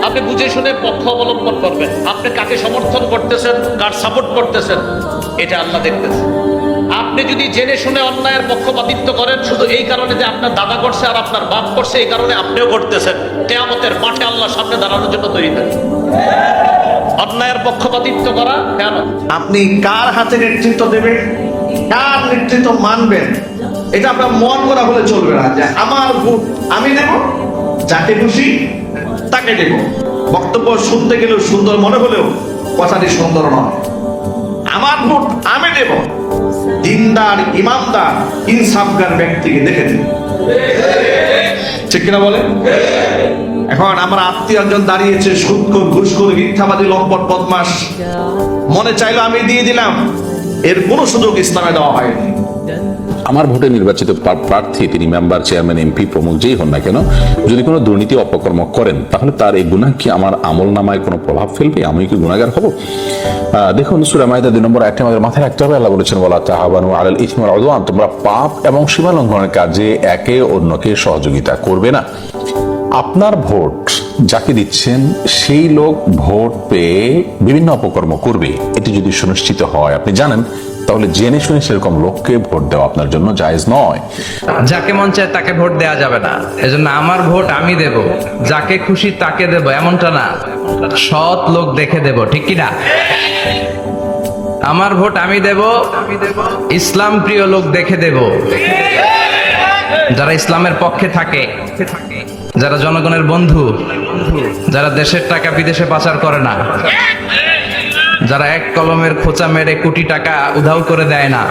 আপনি বুঝে শুনে পক্ষ অবলম্বন করবেন। আপনি কাকে সমর্থন করতেছেন, কার সাপোর্ট করতেছেন, এটা আল্লাহ দেখতেছেন। আপনি যদি জেনে শুনে অন্যায়ের পক্ষপাতিত্ব করেন শুধু এই কারণে যে আপনার দাদা করছে আর আপনার বাপ করছে, এই কারণে আপনিও করতেছেন, কিয়ামতের মাঠে আল্লাহর সামনে দাঁড়ানোর জন্য তৈরি থাকেন। অন্যায়ের পক্ষপাতিত্ব করা কেন? আপনি কার হাতে নেতৃত্ব দেবেন, কার নেতৃত্ব মানবেন, এটা আপনার মন করা হলে চলবে না যে আমার ভোট আমি দেব, যাকে খুশি তাকে দেব। বক্তব্য শুনতে গেলেও সুন্দর মনে হলেও কথাটি সুন্দর নয়। আমার ভোট আমি দেব, দিনদার, ইমানদার, ইনসাফগার ব্যক্তিকে দেখে দেব। ঠিক কিনা বলেন? এখন আমার আত্মীয় একজন দাঁড়িয়েছে, সুদখোর, ঘুষখোর, মিথ্যাবাদী, লম্পট, বদমাস, মনে চাইলো আমি দিয়ে দিলাম, এর কোনো সুযোগ ইসলামে দেওয়া হয়নি। আমার ভোটে নির্বাচিত প্রার্থী, তিনি মেম্বার, চেয়ারম্যান, এমপি প্রমুখ যেই হন না কেন, যদি কোনো দুর্নীতি অপকর্ম করেন তাহলে তার এই গুনাহ কি আমার আমল নামায় কোনো প্রভাব ফেলবে? আমি কি গুনাহগার হব? দেখুন সূরা মাইদা 2 নম্বর আয়াতে আমাদের মাথায় রাখতে হবে, আল্লাহ বলেছেন ওয়ালা তাআওয়ানু আলাল ইসমি ওয়াল উদওয়ান, তোমরা পাপ এবং সীমা লঙ্ঘনের কাজে একে অন্যকে সহযোগিতা করবে না। আপনার ভোট যাকে দিচ্ছেন সেই লোক ভোট পেয়ে বিভিন্ন অপকর্ম করবে, এটি যদি সুনিশ্চিত হয়, আপনি জানেন, তাহলে জেনে শুনে সেরকম লোককে ভোট দেওয়া আপনার জন্য জায়েজ নয়। যাকে মন চায় তাকে ভোট দেওয়া যাবে না। এজন্য আমার ভোট আমি দেব, যাকে খুশি তাকে দেব, এমনটা না, সৎ লোক দেখে দেব। ঠিক কি না? আমার ভোট আমি দেব, ইসলাম প্রিয় লোক দেখে দেব, যারা ইসলামের পক্ষে থাকে, যারা জনগণের বন্ধু, যারা দেশের টাকা বিদেশে পাচার করে না, যারা এক কলমের খোঁচা মেরে কোটি টাকা উধাও করে দেয় না।